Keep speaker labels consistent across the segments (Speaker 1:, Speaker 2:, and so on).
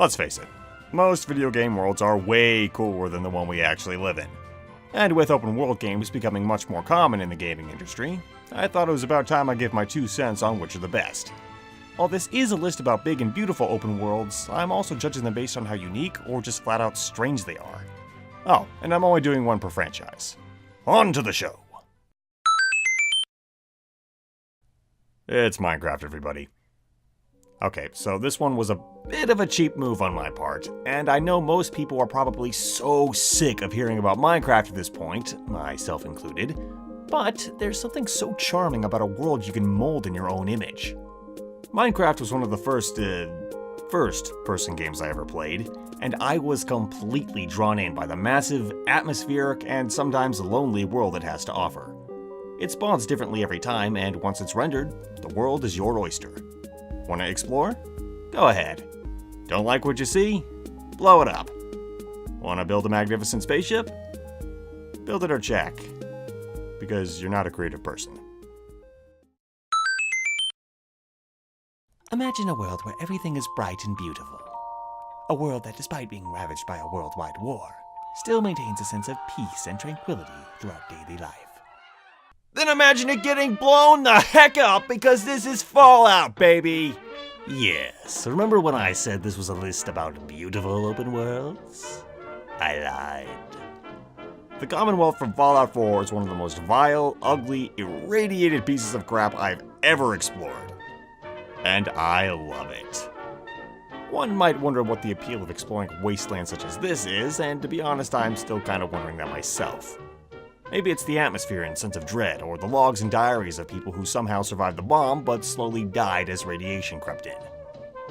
Speaker 1: Let's face it, most video game worlds are way cooler than the one we actually live in. And with open world games becoming much more common in the gaming industry, I thought it was about time I give my 2 cents on which are the best. While this is a list about big and beautiful open worlds, I'm also judging them based on how unique or just flat out strange they are. Oh, and I'm only doing one per franchise. On to the show! It's Minecraft, everybody. Okay, so this one was a bit of a cheap move on my part, and I know most people are probably so sick of hearing about Minecraft at this point, myself included, but there's something so charming about a world you can mold in your own image. Minecraft was one of the first-person games I ever played, and I was completely drawn in by the massive, atmospheric, and sometimes lonely world it has to offer. It spawns differently every time, and once it's rendered, the world is your oyster. Want to explore? Go ahead. Don't like what you see? Blow it up. Want to build a magnificent spaceship? Build it or check. Because you're not a creative person.
Speaker 2: Imagine a world where everything is bright and beautiful. A world that, despite being ravaged by a worldwide war, still maintains a sense of peace and tranquility throughout daily life.
Speaker 1: Then imagine it getting blown the heck up because this is Fallout, baby!
Speaker 2: Yes, remember when I said this was a list about beautiful open worlds? I lied.
Speaker 1: The Commonwealth from Fallout 4 is one of the most vile, ugly, irradiated pieces of crap I've ever explored. And I love it. One might wonder what the appeal of exploring wastelands such as this is, and to be honest, I'm still kind of wondering that myself. Maybe it's the atmosphere and sense of dread, or the logs and diaries of people who somehow survived the bomb but slowly died as radiation crept in.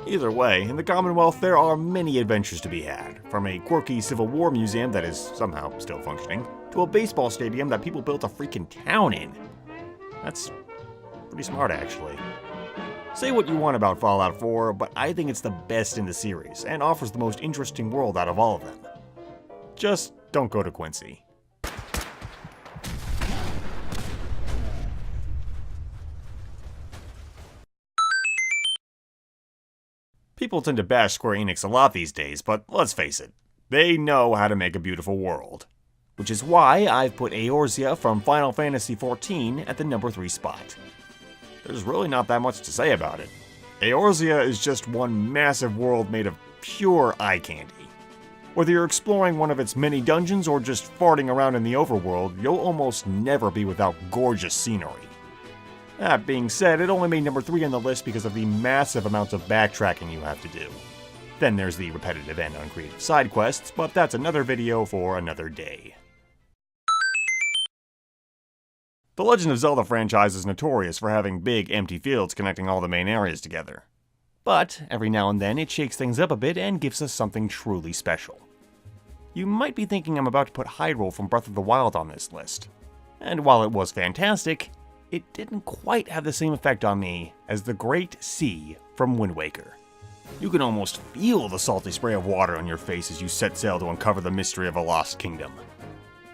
Speaker 1: Either way, in the Commonwealth there are many adventures to be had, from a quirky Civil War museum that is somehow still functioning, to a baseball stadium that people built a freaking town in. That's pretty smart, actually. Say what you want about Fallout 4, but I think it's the best in the series, and offers the most interesting world out of all of them. Just don't go to Quincy. People tend to bash Square Enix a lot these days, but let's face it, they know how to make a beautiful world. Which is why I've put Eorzea from Final Fantasy XIV at the number 3 spot. There's really not that much to say about it. Eorzea is just one massive world made of pure eye candy. Whether you're exploring one of its many dungeons or just farting around in the overworld, you'll almost never be without gorgeous scenery. That being said, it only made number 3 on the list because of the massive amounts of backtracking you have to do. Then there's the repetitive and uncreative side quests, but that's another video for another day. The Legend of Zelda franchise is notorious for having big, empty fields connecting all the main areas together. But every now and then it shakes things up a bit and gives us something truly special. You might be thinking I'm about to put Hyrule from Breath of the Wild on this list. And while it was fantastic, it didn't quite have the same effect on me as the Great Sea from Wind Waker. You can almost feel the salty spray of water on your face as you set sail to uncover the mystery of a lost kingdom.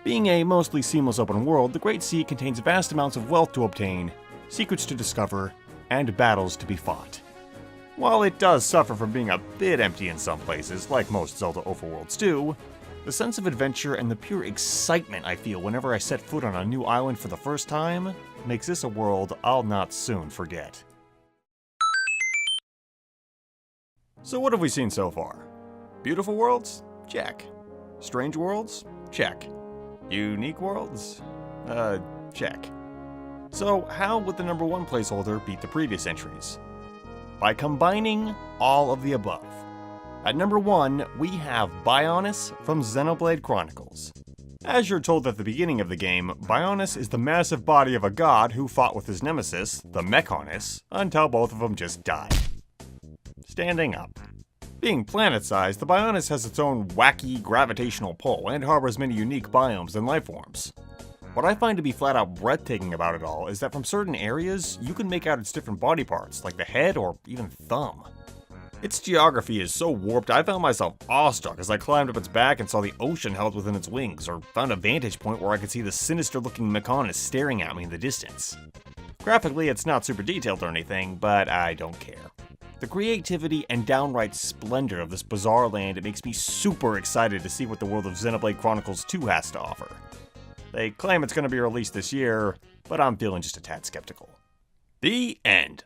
Speaker 1: Being a mostly seamless open world, the Great Sea contains vast amounts of wealth to obtain, secrets to discover, and battles to be fought. While it does suffer from being a bit empty in some places, like most Zelda overworlds do, the sense of adventure and the pure excitement I feel whenever I set foot on a new island for the first time makes this a world I'll not soon forget. So what have we seen so far? Beautiful worlds? Check. Strange worlds? Check. Unique worlds? Check. So how would the number 1 placeholder beat the previous entries? By combining all of the above. At number 1, we have Bionis from Xenoblade Chronicles. As you're told at the beginning of the game, Bionis is the massive body of a god who fought with his nemesis, the Mekkonis, until both of them just died. Standing up. Being planet-sized, the Bionis has its own wacky gravitational pull and harbors many unique biomes and lifeforms. What I find to be flat-out breathtaking about it all is that from certain areas, you can make out its different body parts, like the head or even thumb. Its geography is so warped I found myself awestruck as I climbed up its back and saw the ocean held within its wings, or found a vantage point where I could see the sinister-looking Mekkonis staring at me in the distance. Graphically, it's not super detailed or anything, but I don't care. The creativity and downright splendor of this bizarre land, it makes me super excited to see what the world of Xenoblade Chronicles 2 has to offer. They claim it's going to be released this year, but I'm feeling just a tad skeptical. The end.